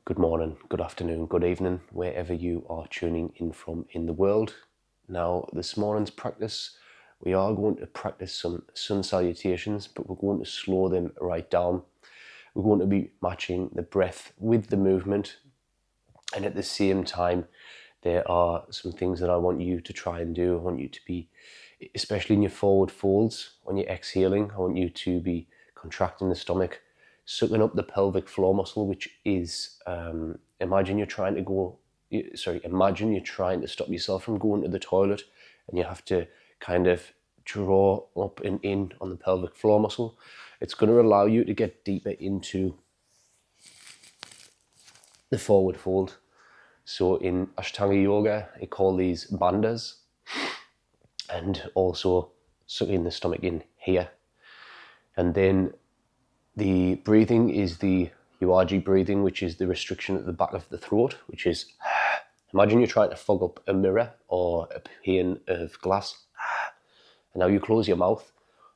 Good morning, good afternoon, good evening, wherever you are tuning in from in the world. Now, this morning's practice, we are going to practice some sun salutations, but we're going to slow them right down. We're going to be matching the breath with the movement, and at the same time, there are some things that I want you to try and do. I want you to be, especially in your forward folds, when you're exhaling, I want you to be contracting the stomach, sucking up the pelvic floor muscle, which is, imagine you're trying to stop yourself from going to the toilet, and you have to kind of draw up and in on the pelvic floor muscle. It's going to allow you to get deeper into the forward fold. So in Ashtanga Yoga, they call these bandhas, and also sucking the stomach in here. And then the breathing is the Ujjayi breathing, which is the restriction at the back of the throat, which is, imagine you're trying to fog up a mirror or a pane of glass. And now you close your mouth,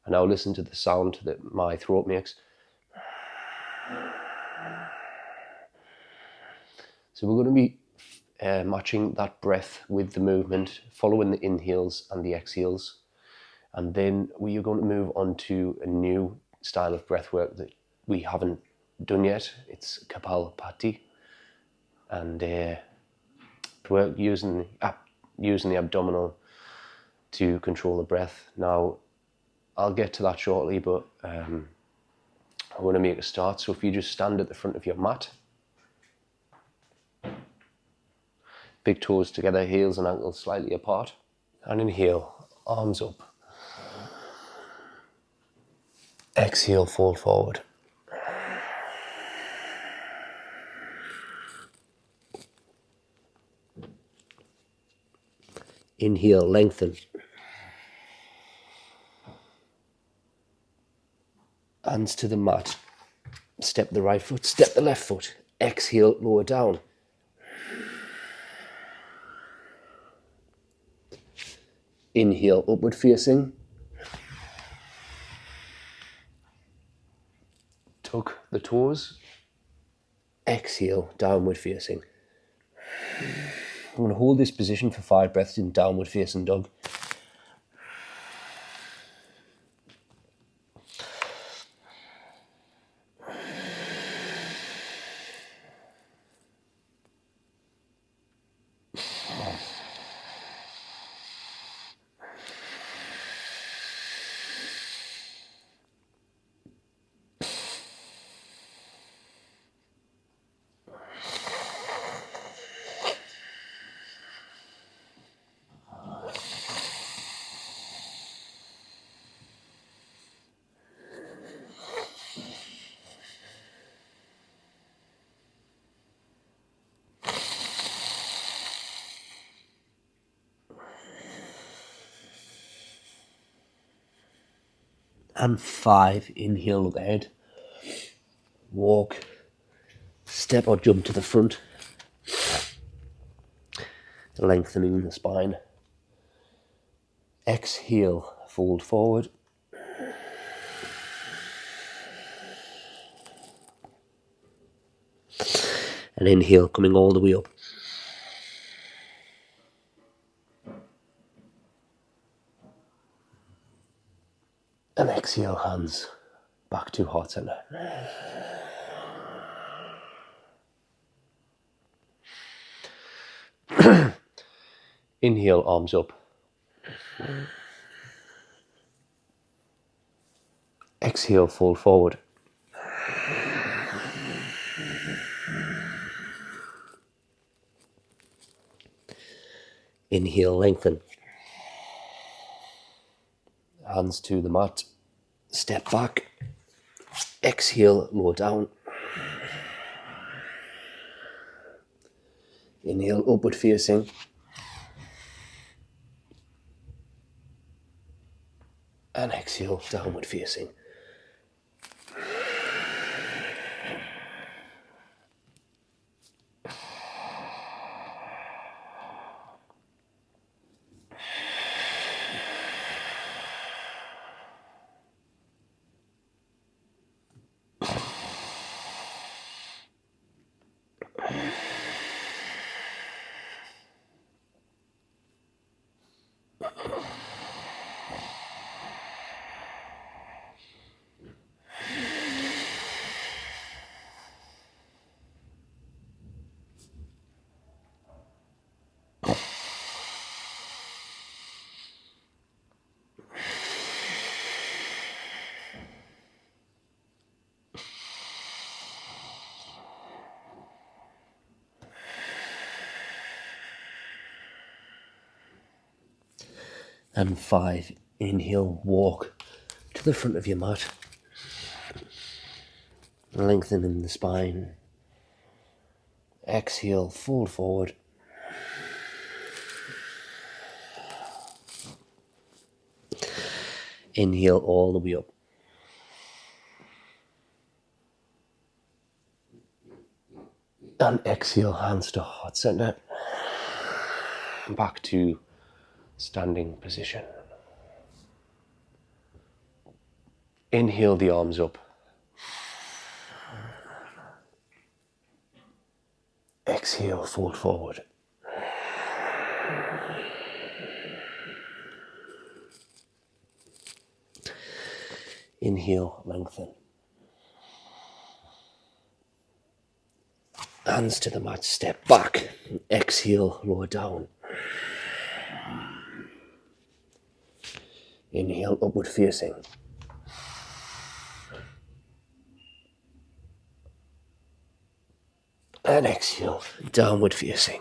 and now listen to the sound that my throat makes. So we're going to be matching that breath with the movement, following the inhales and the exhales. And then we are going to move on to a new style of breath work that we haven't done yet. It's Kapalabhati, and work using the abdominal to control the breath. Now, I'll get to that shortly, but I want to make a start. So if you just stand at the front of your mat, big toes together, heels and ankles slightly apart, and inhale, arms up. Exhale, fold forward. Inhale, lengthen. Hands to the mat. Step the right foot, step the left foot. Exhale, lower down. Inhale, upward facing. Tuck the toes. Exhale, downward facing. I'm going to hold this position for 5 breaths in downward facing dog. And 5, inhale, look ahead. Walk, step or jump to the front. Lengthening the spine. Exhale, fold forward. And inhale, coming all the way up. And exhale, hands back to heart center. Inhale, arms up. Exhale, fold forward. Inhale, lengthen. Hands to the mat. Step back. Exhale, lower down. Inhale, upward facing. And exhale, downward facing. And 5, inhale, walk to the front of your mat, lengthening the spine. Exhale, fold forward. Inhale all the way up. And exhale, hands to heart center. Back to standing position. Inhale the arms up. Exhale, fold forward. Inhale, lengthen. Hands to the mat, step back. Exhale, lower down. Inhale, upward facing. And exhale, downward facing.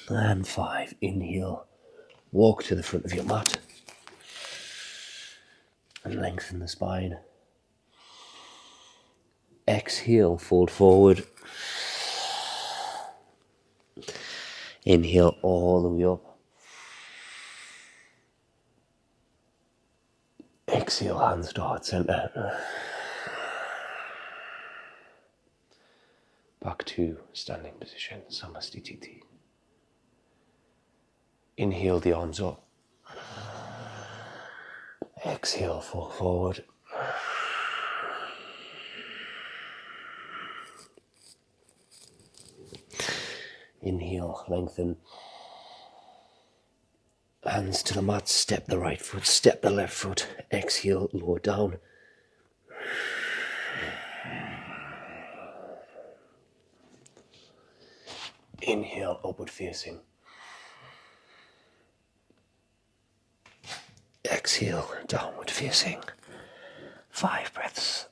And 5, inhale, walk to the front of your mat and lengthen the spine. Exhale, fold forward. Inhale all the way up. Exhale, hands to heart center. Back to standing position, Samastiti. Inhale the arms up. Exhale, fall forward. Inhale, lengthen. Hands to the mat, step the right foot, step the left foot. Exhale, lower down. Inhale, upward facing. Exhale, downward facing. 5 breaths.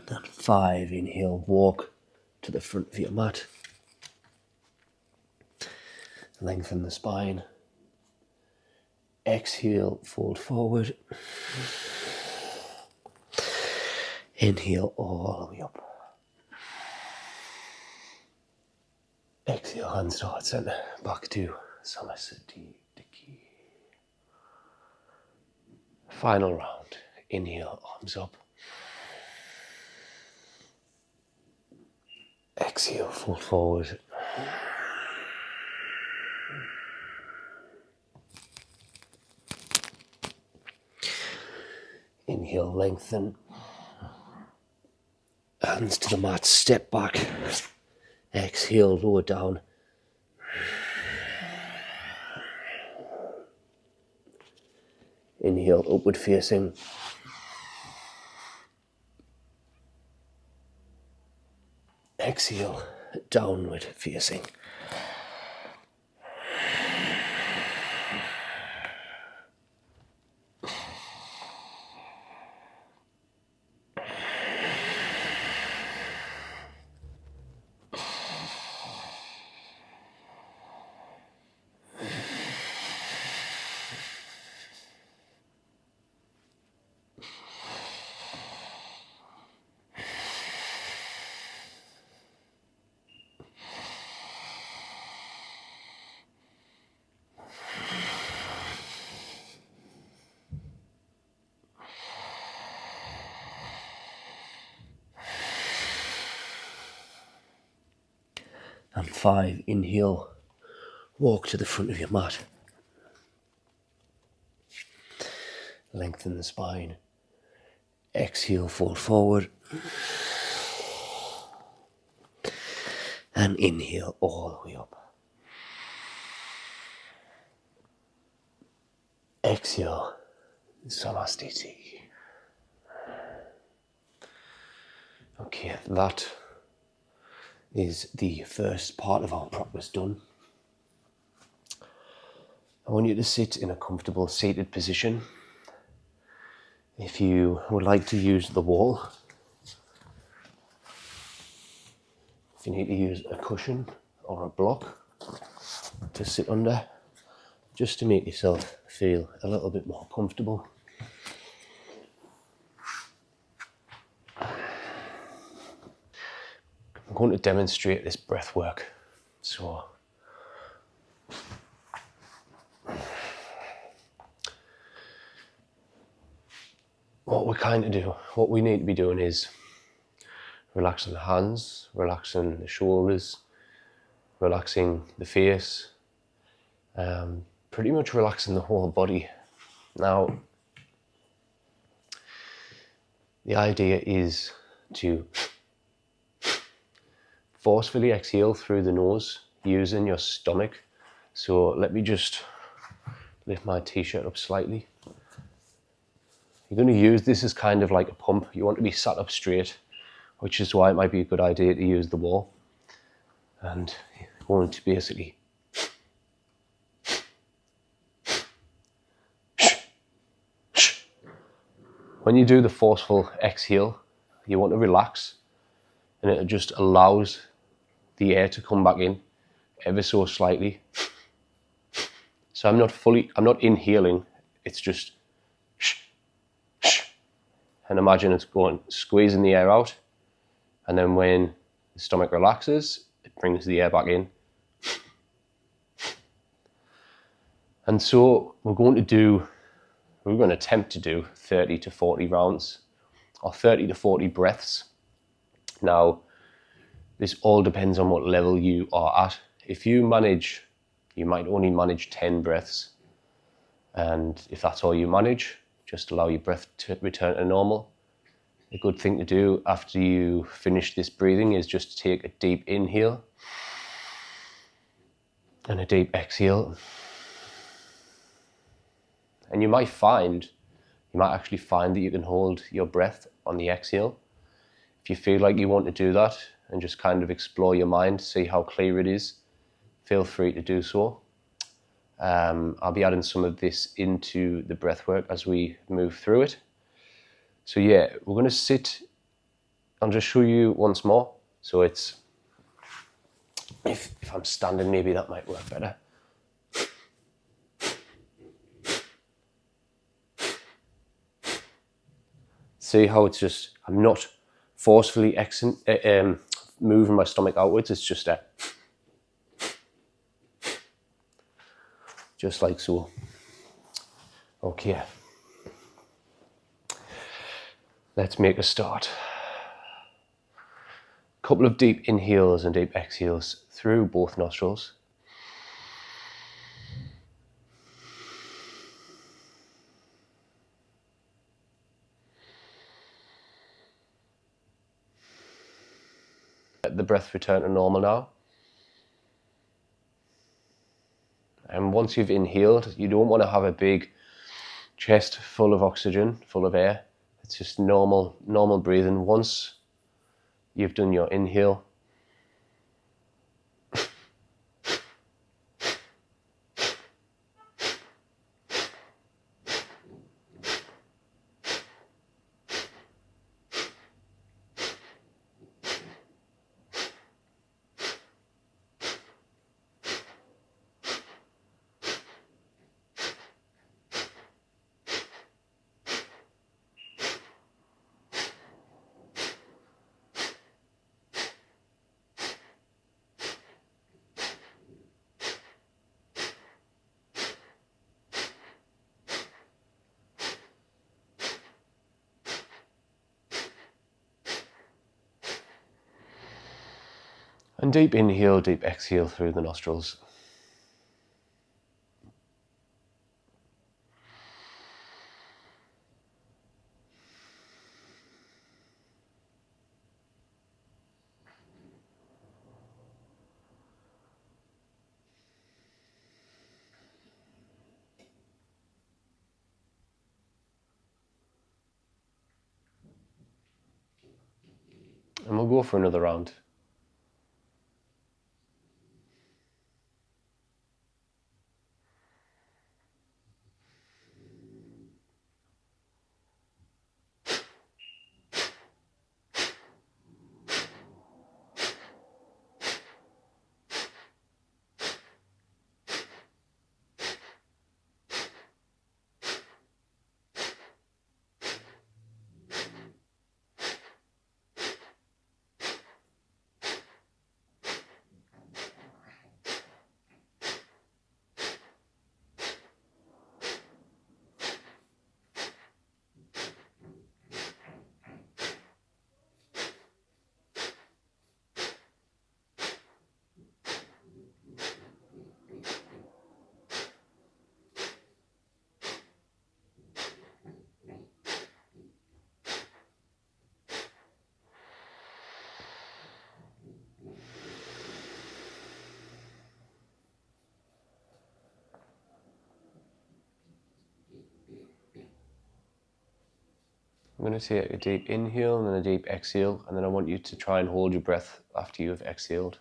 And 5, inhale, walk to the front of your mat. Lengthen the spine. Exhale, fold forward. Inhale all the way up. Exhale, hands to heart center. Back to Samasati. Final round. Inhale, arms up. Exhale, fold forward. Inhale, lengthen. Hands to the mat, step back. Exhale, lower down. Inhale, upward facing. Exhale, downward facing. And 5, inhale, walk to the front of your mat. Lengthen the spine. Exhale, fold forward. And inhale all the way up. Exhale, Samasthiti. Okay, that is the first part of our practice done. I want you to sit in a comfortable seated position. If you would like to use the wall, if you need to use a cushion or a block to sit under, just to make yourself feel a little bit more comfortable. I'm going to demonstrate this breath work. So what we need to be doing is relaxing the hands, relaxing the shoulders, relaxing the face, pretty much relaxing the whole body. Now, the idea is to forcefully exhale through the nose using your stomach. So let me just lift my t-shirt up slightly. You're going to use this as kind of like a pump. You want to be sat up straight, which is why it might be a good idea to use the wall. And you want to basically when you do the forceful exhale, you want to relax, and it just allows the air to come back in ever so slightly. So I'm not inhaling, it's just and imagine it's squeezing the air out, and then when the stomach relaxes, it brings the air back in. And so we're going to attempt to do 30 to 40 rounds or 30 to 40 breaths. Now, this all depends on what level you are at. If you might only manage 10 breaths. And if that's all you manage, just allow your breath to return to normal. A good thing to do after you finish this breathing is just take a deep inhale and a deep exhale. And you might actually find that you can hold your breath on the exhale. If you feel like you want to do that and just kind of explore your mind, see how clear it is, feel free to do so. I'll be adding some of this into the breath work as we move through it. So yeah, we're going to sit. I'll just show you once more. So it's, if I'm standing, maybe that might work better. See how it's just, I'm not forcefully moving my stomach outwards, it's just just like so. Okay, let's make a start. Couple of deep inhales and deep exhales through both nostrils. Let the breath return to normal now. And once you've inhaled, you don't want to have a big chest full of oxygen, full of air. It's just normal breathing. Once you've done your inhale, And deep inhale, deep exhale through the nostrils. And we'll go for another round. I'm going to take a deep inhale and then a deep exhale, and then I want you to try and hold your breath after you've exhaled.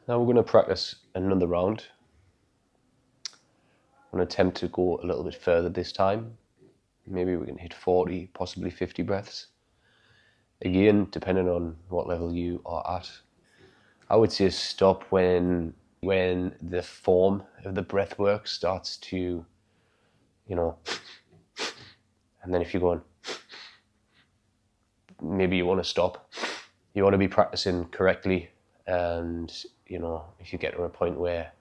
Now we're going to practice another round. I'm going to attempt to go a little bit further this time. Maybe we can hit 40, possibly 50 breaths. Again, depending on what level you are at. I would say stop when the form of the breath work starts to, and then if you're going, maybe you want to stop. You want to be practicing correctly, and if you get to a point where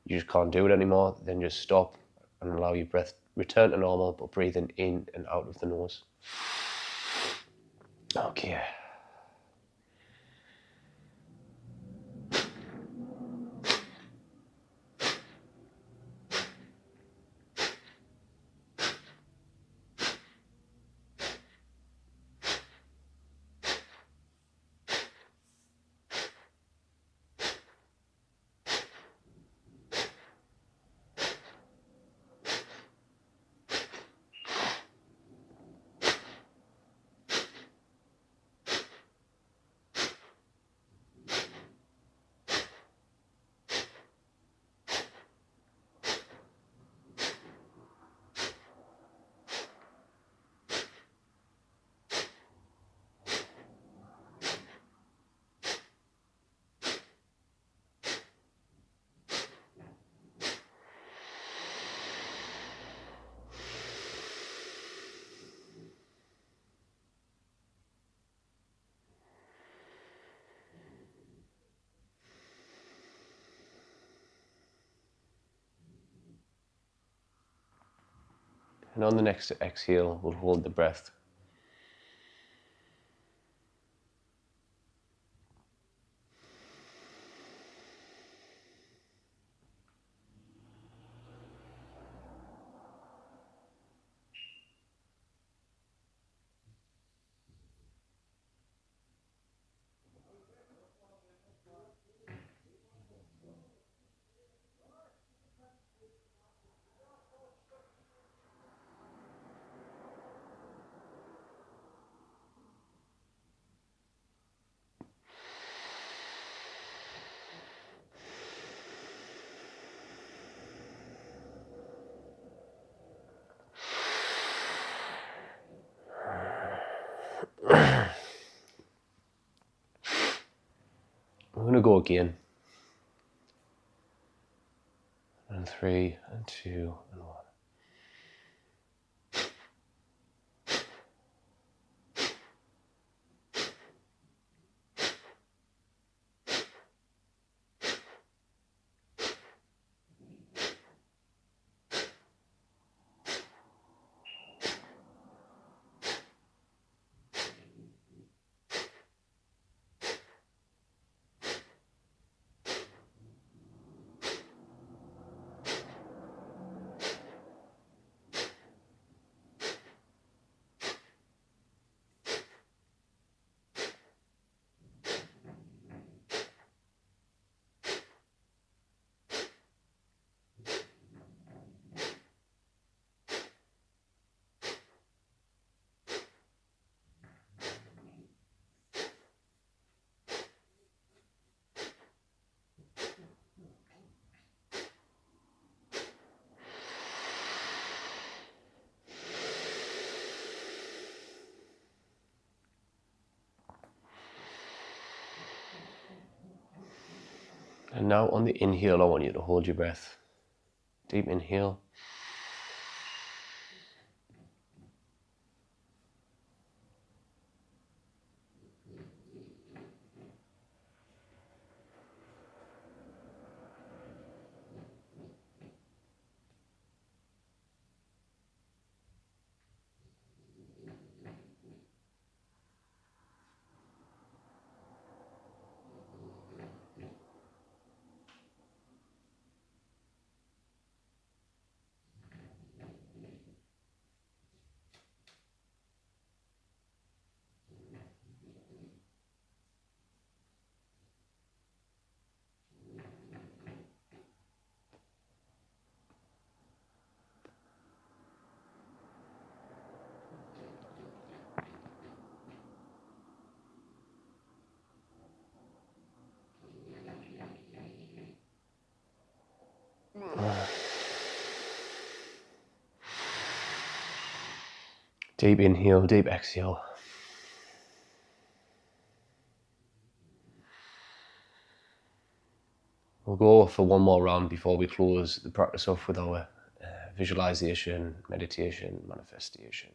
you just can't do it anymore, then just stop and allow your breath return to normal, but breathing in and out of the nose. Okay. And on the next exhale, we'll hold the breath. again. And 3 and 2 and 1. And now on the inhale, I want you to hold your breath. Deep inhale. Deep inhale, deep exhale. We'll go for one more round before we close the practice off with our visualization, meditation, manifestation.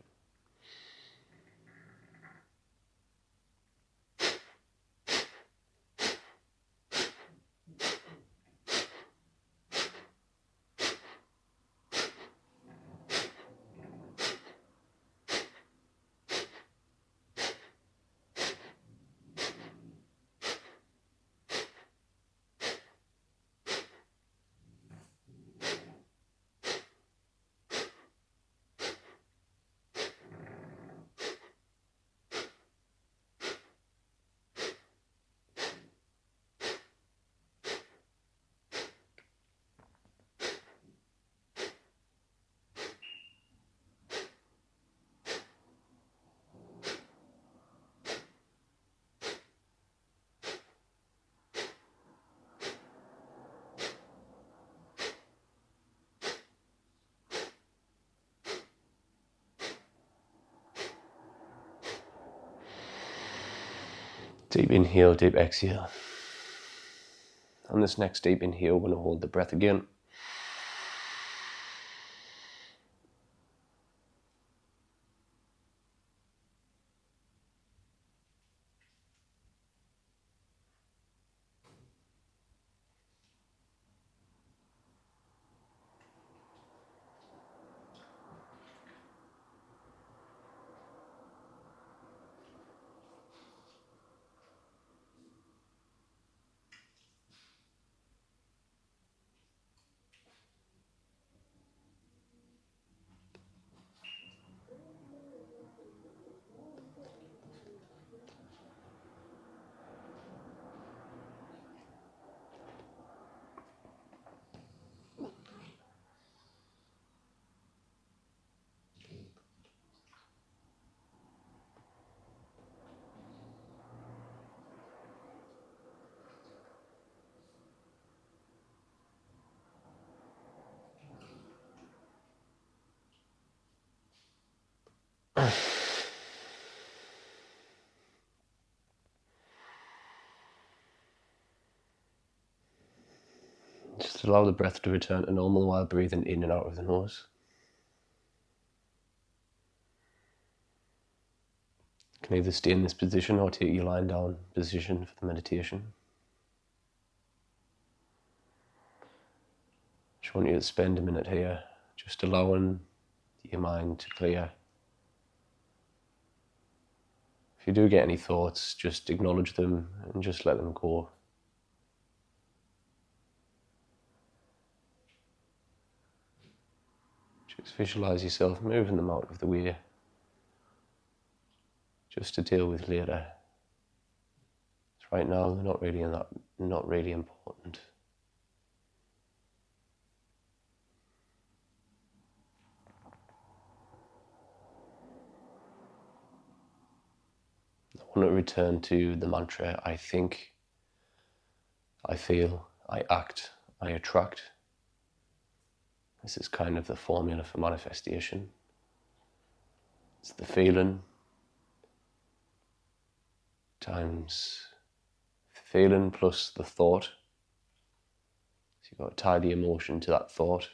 Deep inhale, deep exhale. On this next deep inhale, we're going to hold the breath again. allow the breath to return to normal while breathing in and out of the nose. You can either stay in this position or take your lying down position for the meditation. Just want you to spend a minute here, just allowing your mind to clear. If you do get any thoughts, just acknowledge them and just let them go. Just visualize yourself moving them out of the way, just to deal with later. Right now, they're not really important. I want to return to the mantra, I think, I feel, I act, I attract. This is kind of the formula for manifestation. It's the feeling times feeling plus the thought. So you've got to tie the emotion to that thought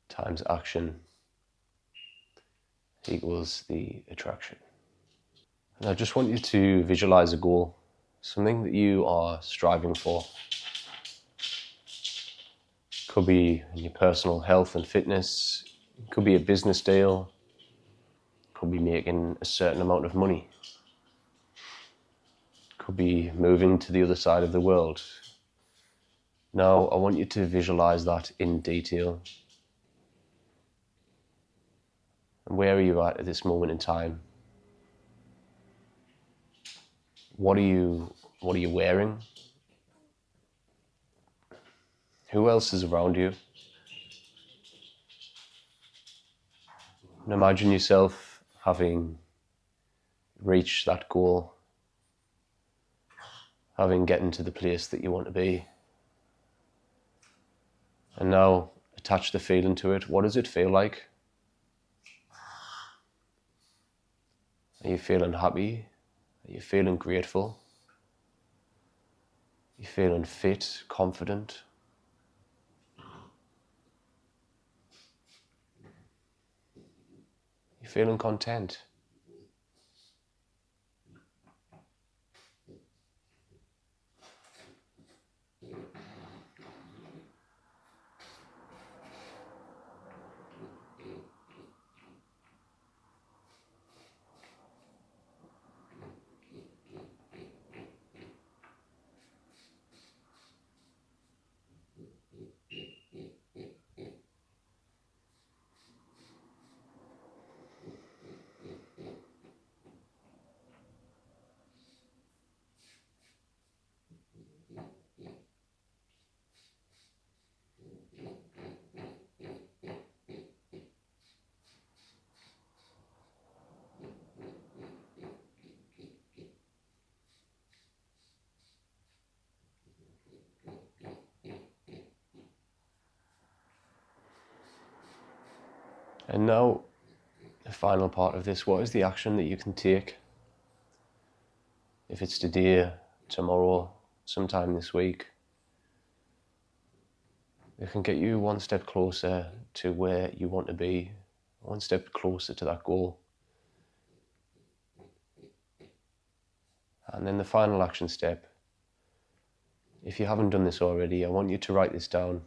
times action equals the attraction. And I just want you to visualize a goal, something that you are striving for. Could be in your personal health and fitness, it could be a business deal, could be making a certain amount of money, could be moving to the other side of the world. Now, I want you to visualize that in detail. And where are you at this moment in time? What are you wearing? Who else is around you? And imagine yourself having reached that goal, having gotten to the place that you want to be. And now attach the feeling to it. What does it feel like? Are you feeling happy? Are you feeling grateful? Are you feeling fit, confident? Are you feeling content? And now, the final part of this, what is the action that you can take? If it's today, tomorrow, sometime this week, it can get you one step closer to where you want to be, one step closer to that goal. And then the final action step, if you haven't done this already, I want you to write this down.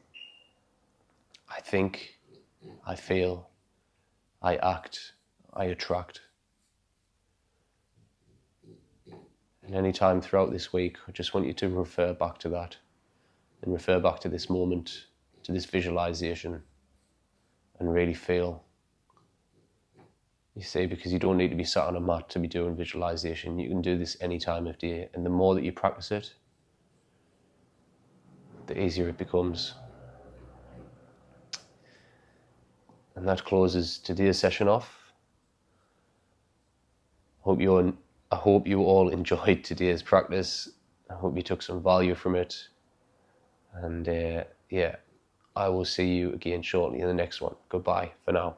I think, I feel, I act, I attract. And any time throughout this week, I just want you to refer back to that and refer back to this moment, to this visualization, and really feel. You see, because you don't need to be sat on a mat to be doing visualization. You can do this any time of day, and the more that you practice it, the easier it becomes. And that closes today's session off. I hope you all enjoyed today's practice. I hope you took some value from it. And I will see you again shortly in the next one. Goodbye for now.